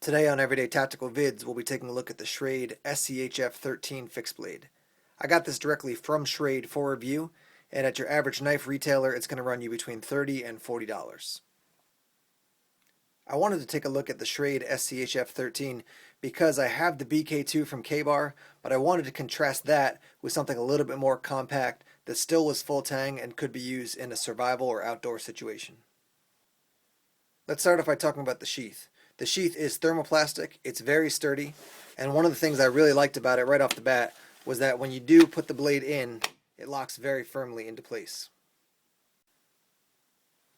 Today on Everyday Tactical Vids, we'll be taking a look at the Schrade SCHF13 fixed blade. I got this directly from Schrade for review, and at your average knife retailer, it's going to run you between $30 and $40. I wanted to take a look at the Schrade SCHF13 because I have the BK2 from K-Bar, but I wanted to contrast that with something a little bit more compact that still was full-tang and could be used in a survival or outdoor situation. Let's start off by talking about the sheath. The sheath is thermoplastic, it's very sturdy, and one of the things I really liked about it right off the bat was that when you do put the blade in, it locks very firmly into place.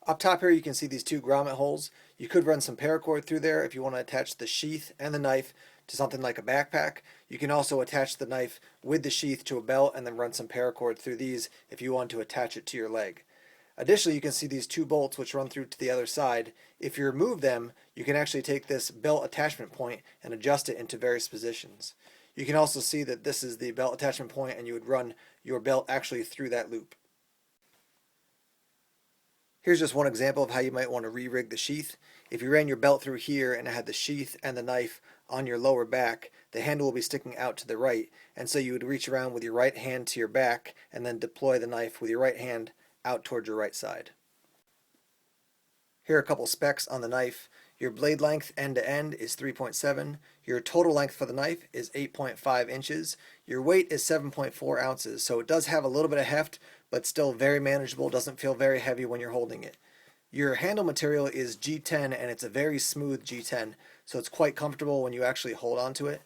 Up top here you can see these two grommet holes. You could run some paracord through there if you want to attach the sheath and the knife to something like a backpack. You can also attach the knife with the sheath to a belt and then run some paracord through these if you want to attach it to your leg. Additionally, you can see these two bolts which run through to the other side. If you remove them, you can actually take this belt attachment point and adjust it into various positions. You can also see that this is the belt attachment point and you would run your belt actually through that loop. Here's just one example of how you might want to re-rig the sheath. If you ran your belt through here and it had the sheath and the knife on your lower back, the handle will be sticking out to the right, and so you would reach around with your right hand to your back and then deploy the knife with your right hand out towards your right side. Here are a couple specs on the knife. Your blade length end to end is 3.7. Your total length for the knife is 8.5 inches. Your weight is 7.4 ounces, so it does have a little bit of heft, but still very manageable, doesn't feel very heavy when you're holding it. Your handle material is G10 and it's a very smooth G10, so it's quite comfortable when you actually hold onto it.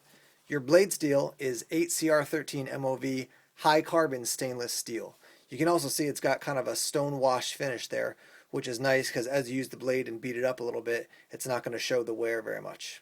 Your blade steel is 8CR13 MOV high carbon stainless steel. You can also see it's got kind of a stone wash finish there, which is nice because as you use the blade and beat it up a little bit, it's not going to show the wear very much.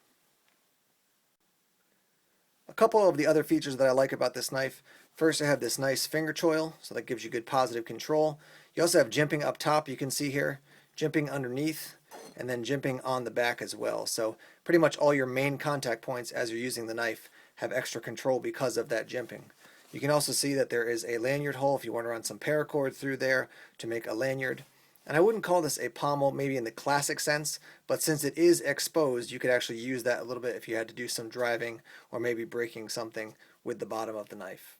A couple of the other features that I like about this knife. First, I have this nice finger choil, so that gives you good positive control. You also have jimping up top, you can see here, jimping underneath, and then jimping on the back as well. So pretty much all your main contact points as you're using the knife have extra control because of that jimping. You can also see that there is a lanyard hole if you want to run some paracord through there to make a lanyard. And I wouldn't call this a pommel maybe in the classic sense, but since it is exposed, you could actually use that a little bit if you had to do some driving or maybe breaking something with the bottom of the knife.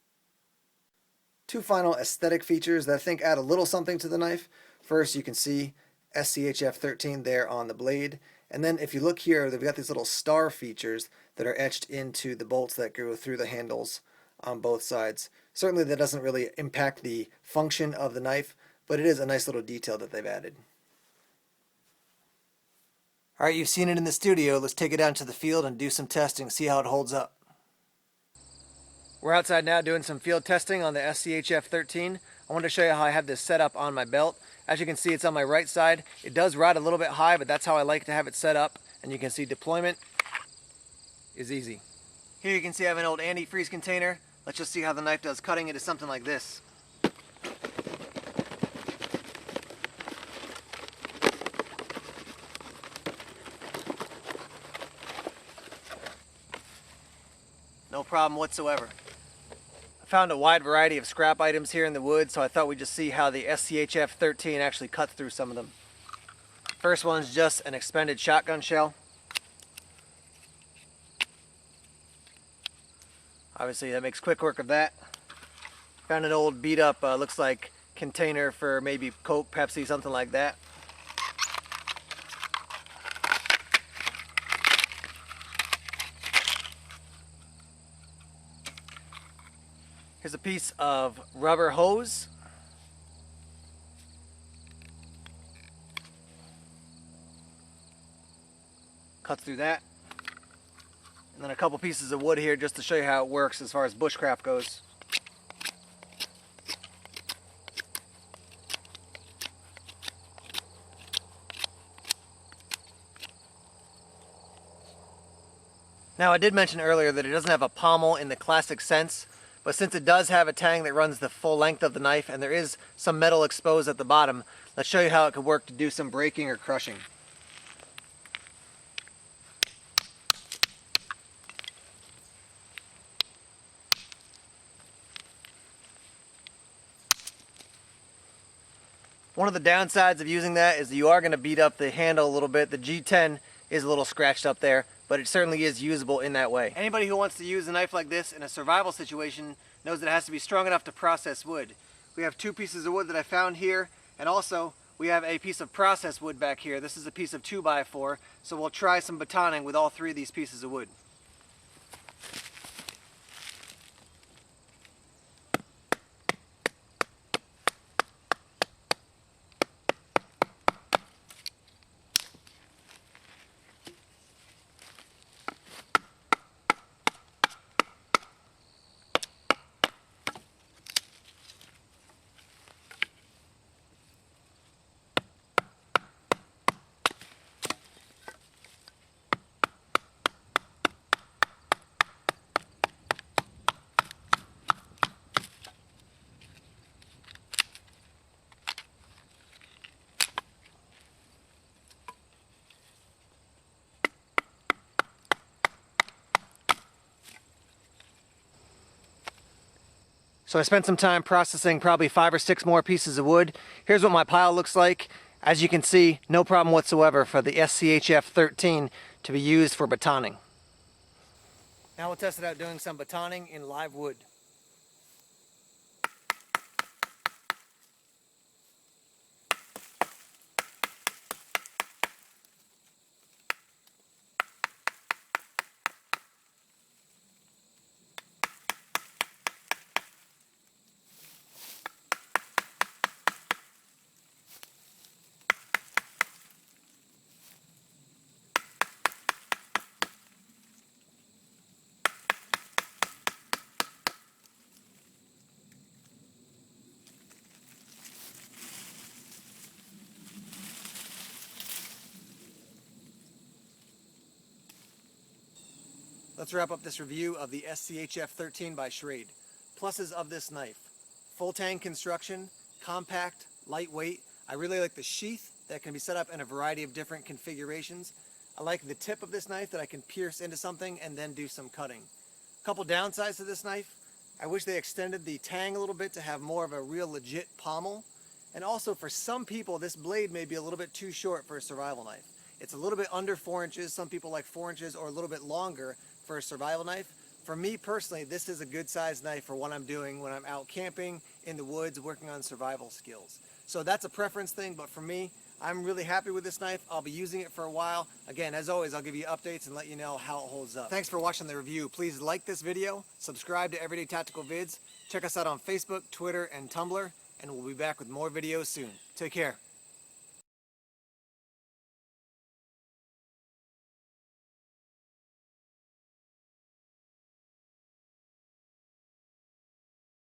Two final aesthetic features that I think add a little something to the knife. First, you can see SCHF13 there on the blade. And then if you look here, they've got these little star features that are etched into the bolts that go through the handles on both sides. Certainly that doesn't really impact the function of the knife, but it is a nice little detail that they've added. Alright, you've seen it in the studio. Let's take it down to the field and do some testing, see how it holds up. We're outside now doing some field testing on the SCHF13. I wanted to show you how I have this set up on my belt. As you can see, it's on my right side. It does ride a little bit high, but that's how I like to have it set up. And you can see deployment is easy. Here you can see I have an old antifreeze container. Let's just see how the knife does cutting into something like this. No problem whatsoever. I found a wide variety of scrap items here in the woods, so I thought we'd just see how the SCHF13 actually cuts through some of them. First one's just an expended shotgun shell. Obviously that makes quick work of that. Found an old beat up, looks like container for maybe Coke, Pepsi, something like that. Here's a piece of rubber hose. Cuts through that. And then a couple pieces of wood here just to show you how it works as far as bushcraft goes. Now I did mention earlier that it doesn't have a pommel in the classic sense, but since it does have a tang that runs the full length of the knife and there is some metal exposed at the bottom, let's show you how it could work to do some breaking or crushing. One of the downsides of using that is that you are going to beat up the handle a little bit. The G10 is a little scratched up there, but it certainly is usable in that way. Anybody who wants to use a knife like this in a survival situation knows that it has to be strong enough to process wood. We have 2 pieces of wood that I found here, and also we have a piece of processed wood back here. This is a piece of 2x4, so we'll try some batoning with all 3 of these pieces of wood. So I spent some time processing probably 5 or 6 more pieces of wood. Here's what my pile looks like. As you can see, no problem whatsoever for the SCHF13 to be used for batoning. Now we'll test it out doing some batoning in live wood. Let's wrap up this review of the SCHF13 by Schrade. Pluses of this knife: full-tang construction, compact, lightweight. I really like the sheath that can be set up in a variety of different configurations. I like the tip of this knife that I can pierce into something and then do some cutting. A couple downsides to this knife: I wish they extended the tang a little bit to have more of a real legit pommel. And also, for some people, this blade may be a little bit too short for a survival knife. It's a little bit under 4 inches. Some people like 4 inches or a little bit longer for a survival knife. For me personally, this is a good sized knife for what I'm doing when I'm out camping, in the woods, working on survival skills. So that's a preference thing, but for me, I'm really happy with this knife. I'll be using it for a while. Again, as always, I'll give you updates and let you know how it holds up. Thanks for watching the review. Please like this video, subscribe to Everyday Tactical Vids, check us out on Facebook, Twitter, and Tumblr, and we'll be back with more videos soon. Take care.